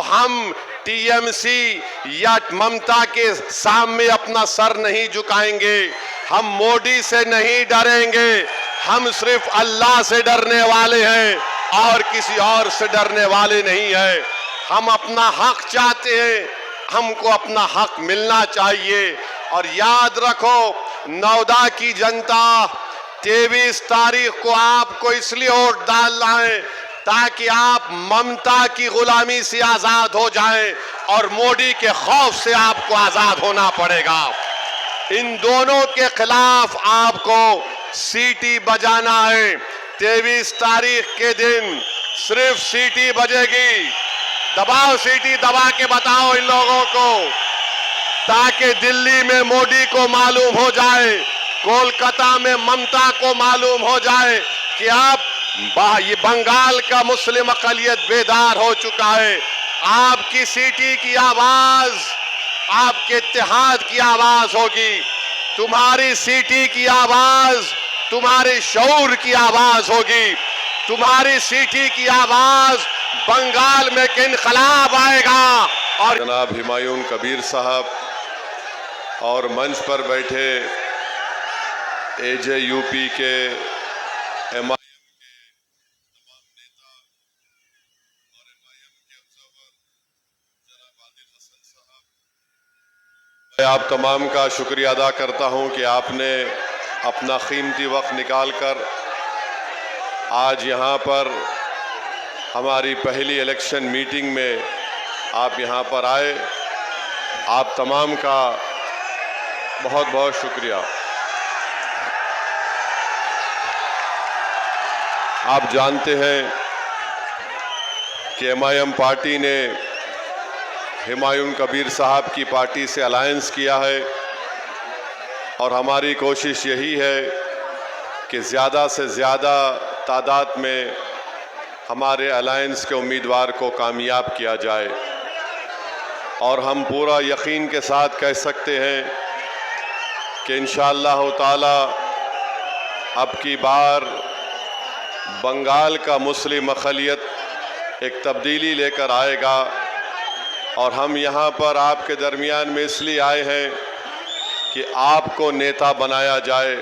हम टीएमसी या ममता के सामने अपना सर नहीं झुकाएंगे। हम मोदी से नहीं डरेंगे। हम सिर्फ अल्लाह से डरने वाले हैं और किसी और से डरने वाले नहीं हैं। हम अपना हक चाहते हैं, हमको अपना हक मिलना चाहिए। और याद रखो, नौदा की जनता 23 तारीख को आपको इसलिए वोट डालना है ताकि आप ममता की गुलामी से आजाद हो जाएं और मोदी के खौफ से आपको आजाद होना पड़ेगा। इन दोनों के खिलाफ आपको सीटी बजाना है। 23 तारीख के दिन सिर्फ सीटी बजेगी। दबाओ, सीटी दबा के बताओ इन लोगों को, ताकि दिल्ली में मोदी को मालूम हो जाए, कोलकाता में ममता को मालूम हो जाए कि आप ये बंगाल का मुस्लिम अक़लियत बेदार हो चुका है। आपकी सीटी की आवाज आपके इत्तेहाद की आवाज होगी। तुम्हारी सीटी की आवाज तुम्हारे शऊर की आवाज होगी। तुम्हारी सीटी की आवाज बंगाल में एक इनकलाब आएगा। और जनाब हुमायूं कबीर साहब और मंच पर बैठे एजेयूपी के एमआईएम मैं आप तमाम का शुक्रिया अदा करता हूं कि आपने अपना कीमती वक्त निकालकर आज यहां पर हमारी पहली इलेक्शन मीटिंग में आप यहां पर आए। आप तमाम का बहुत बहुत शुक्रिया। आप जानते हैं कि एमआईएम पार्टी ने हुमायूं कबीर साहब की पार्टी से अलायंस किया है और हमारी कोशिश यही है कि ज़्यादा से ज़्यादा तादाद में हमारे अलायंस के उम्मीदवार को कामयाब किया जाए। और हम पूरा यकीन के साथ कह सकते हैं कि इंशाअल्लाह ताला अब की बार बंगाल का मुस्लिम अक़लियत एक तब्दीली लेकर आएगा। और हम यहाँ पर आपके दरमियान में इसलिए आए हैं कि आपको नेता बनाया जाए,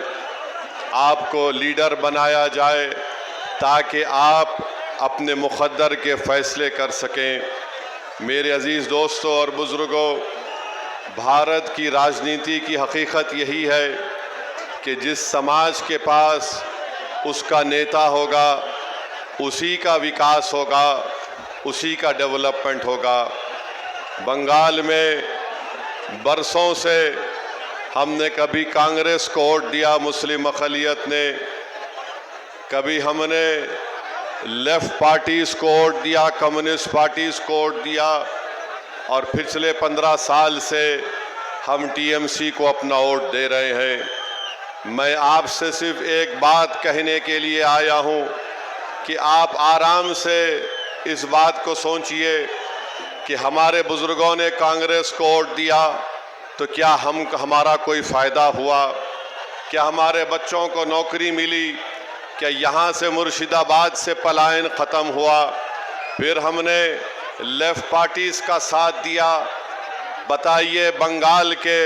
आपको लीडर बनाया जाए, ताकि आप अपने मुक़द्दर के फ़ैसले कर सकें। मेरे अज़ीज़ दोस्तों और बुज़ुर्गों, भारत की राजनीति की हकीकत यही है कि जिस समाज के पास उसका नेता होगा, उसी का विकास होगा, उसी का डेवलपमेंट होगा। बंगाल में बरसों से हमने कभी कांग्रेस को वोट दिया मुस्लिम अक़लियत ने, कभी हमने लेफ़्ट पार्टीज़ को वोट दिया, कम्युनिस्ट पार्टीज़ को वोट दिया, और पिछले 15 साल से हम टीएमसी को अपना वोट दे रहे हैं। मैं आपसे सिर्फ एक बात कहने के लिए आया हूं कि आप आराम से इस बात को सोचिए कि हमारे बुज़ुर्गों ने कांग्रेस को वोट दिया तो क्या हमारा कोई फ़ायदा हुआ? क्या हमारे बच्चों को नौकरी मिली? क्या यहाँ से मुर्शिदाबाद से पलायन ख़त्म हुआ? फिर हमने लेफ़्ट पार्टीज़ का साथ दिया। बताइए बंगाल के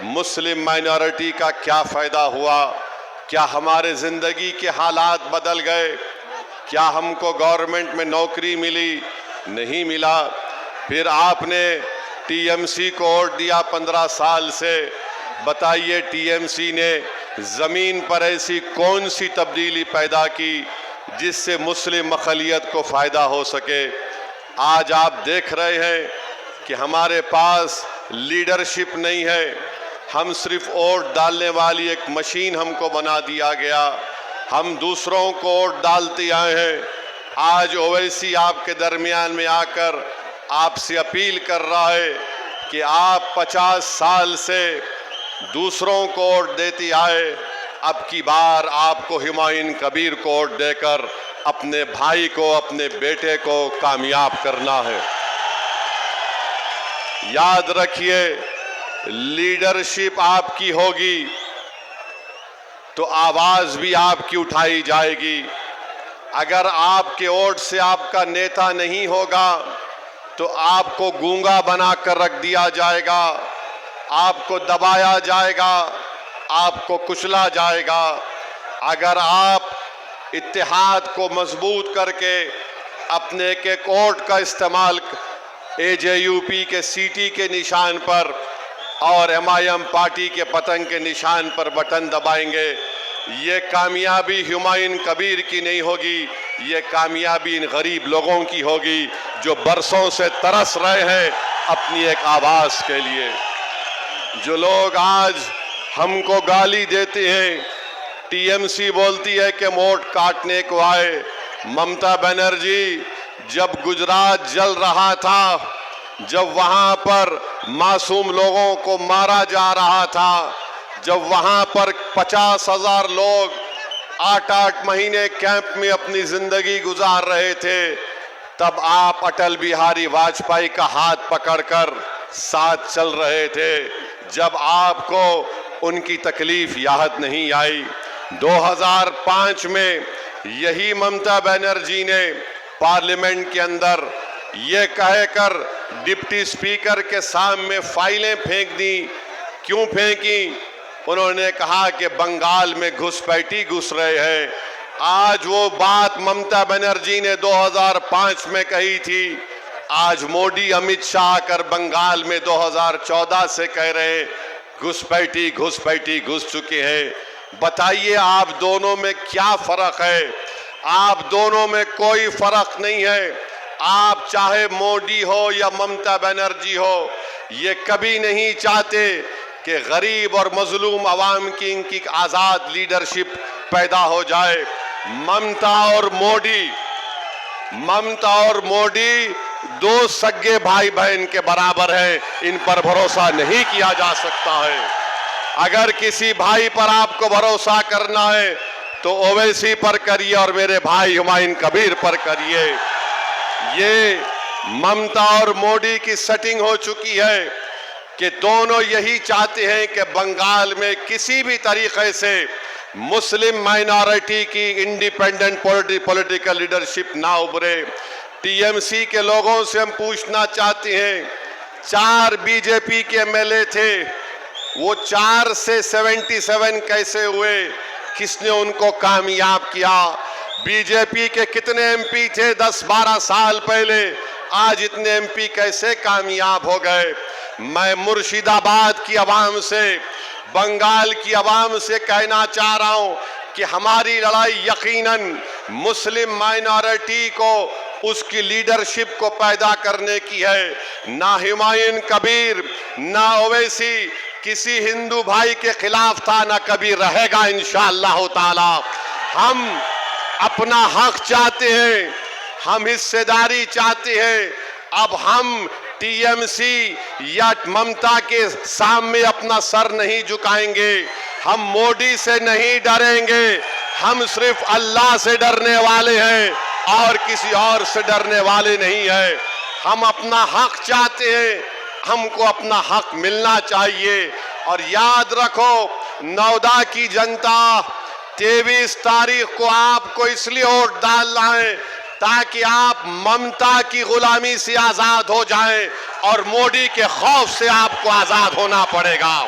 मुस्लिम माइनॉरिटी का क्या फ़ायदा हुआ? क्या हमारे ज़िंदगी के हालात बदल गए? क्या हमको गवर्नमेंट में नौकरी मिली? नहीं मिला। फिर आपने टीएमसी को वोट दिया 15 साल से। बताइए टीएमसी ने ज़मीन पर ऐसी कौन सी तब्दीली पैदा की जिससे मुस्लिम अक़लियत को फ़ायदा हो सके? आज आप देख रहे हैं कि हमारे पास लीडरशिप नहीं है। हम सिर्फ वोट डालने वाली एक मशीन हमको बना दिया गया। हम दूसरों को वोट डालते आए हैं। आज ओवैसी आपके दरमियान में आकर आपसे अपील कर रहा है कि आप 50 साल से दूसरों को वोट देते आए, अब की बार आपको हुमायूं कबीर को वोट देकर अपने भाई को, अपने बेटे को कामयाब करना है। याद रखिए, लीडरशिप आपकी होगी तो आवाज़ भी आपकी उठाई जाएगी। अगर आपके वोट से आपका नेता नहीं होगा तो आपको गूंगा बनाकर रख दिया जाएगा, आपको दबाया जाएगा, आपको कुचला जाएगा। अगर आप इत्तेहाद को मजबूत करके अपने के कोर्ट का इस्तेमाल AJUP के सीटी के निशान पर और MIM पार्टी के पतंग के निशान पर बटन दबाएंगे, ये कामयाबी हुमायूं कबीर की नहीं होगी, ये कामयाबी इन गरीब लोगों की होगी जो बरसों से तरस रहे हैं अपनी एक आवाज़ के लिए। जो लोग आज हमको गाली देते हैं, TMC बोलती है कि वोट काटने को आए। ममता बनर्जी, जब गुजरात जल रहा था, जब वहां पर मासूम लोगों को मारा जा रहा था, जब वहां पर 50,000 लोग 8-8 महीने कैंप में अपनी जिंदगी गुजार रहे थे, तब आप अटल बिहारी वाजपेयी का हाथ पकड़कर साथ चल रहे थे, जब आपको उनकी तकलीफ याद नहीं आई। 2005 में यही ममता बनर्जी ने पार्लियामेंट के अंदर ये कहकर डिप्टी स्पीकर के सामने फाइलें फेंक दी। क्यों फेंकी? उन्होंने कहा कि बंगाल में घुसपैठी घुस रहे हैं। आज वो बात ममता बनर्जी ने 2005 में कही थी, आज मोदी अमित शाह आकर बंगाल में 2014 से कह रहे हैं घुसपैठी घुसपैठी घुस चुके हैं। बताइए आप दोनों में क्या फर्क है? आप दोनों में कोई फर्क नहीं है। आप चाहे मोदी हो या ममता बनर्जी हो, ये कभी नहीं चाहते कि गरीब और मजलूम अवाम की इनकी आज़ाद लीडरशिप पैदा हो जाए। ममता और मोदी दो सगे भाई बहन के बराबर हैं, इन पर भरोसा नहीं किया जा सकता है। अगर किसी भाई पर आपको भरोसा करना है तो ओवैसी पर करिए और मेरे भाई हुमायूं कबीर पर करिए। ये ममता और मोदी की सेटिंग हो चुकी है कि दोनों यही चाहते हैं कि बंगाल में किसी भी तरीके से मुस्लिम माइनॉरिटी की इंडिपेंडेंट पॉलिटिकल लीडरशिप ना उभरे। TMC के लोगों से हम पूछना चाहते हैं, 4 BJP के MLA थे, वो 4 से 77 कैसे हुए? किसने उनको कामयाब किया? BJP के कितने MP थे 10-12 साल पहले, आज इतने MP कैसे कामयाब हो गए? मैं मुर्शिदाबाद की आवाम से, बंगाल की आवाम से कहना चाह रहा हूं कि हमारी लड़ाई यकीनन मुस्लिम माइनॉरिटी को, उसकी लीडरशिप को पैदा करने की है। ना हुमायूं कबीर ना ओवैसी किसी हिंदू भाई के खिलाफ था, ना कभी रहेगा इंशाअल्लाह ताला। हम अपना हक चाहते हैं, हम हिस्सेदारी चाहते हैं। अब हम TMC या ममता के सामने अपना सर नहीं झुकाएंगे, हम मोदी से नहीं डरेंगे, हम सिर्फ अल्लाह से डरने वाले हैं और किसी और से डरने वाले नहीं है। हम अपना हक चाहते हैं, हमको अपना हक मिलना चाहिए। और याद रखो, नौदा की जनता 23 तारीख को आपको इसलिए वोट डालना है ताकि आप ममता की गुलामी से आजाद हो जाएं और मोदी के खौफ से आपको आजाद होना पड़ेगा।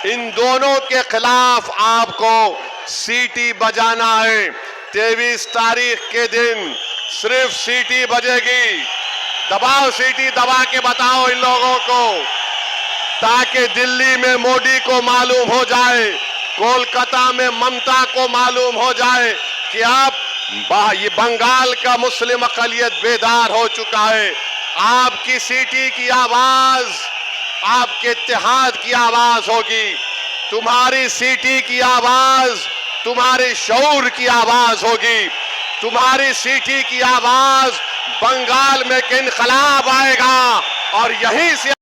इन दोनों के खिलाफ आपको सीटी बजाना है। 23 तारीख के दिन सिर्फ सीटी बजेगी। दबाओ, सीटी दबा के बताओ इन लोगों को, ताकि दिल्ली में मोदी को मालूम हो जाए, कोलकाता में ममता को मालूम हो जाए कि आप ये बंगाल का मुस्लिम अक़लियत बेदार हो चुका है। आपकी सीटी की आवाज आपके इत्तेहाद की आवाज होगी, तुम्हारी सीटी की आवाज तुम्हारे शऊर की आवाज होगी, तुम्हारी सीटी की आवाज बंगाल में इनकलाब आएगा और यहीं से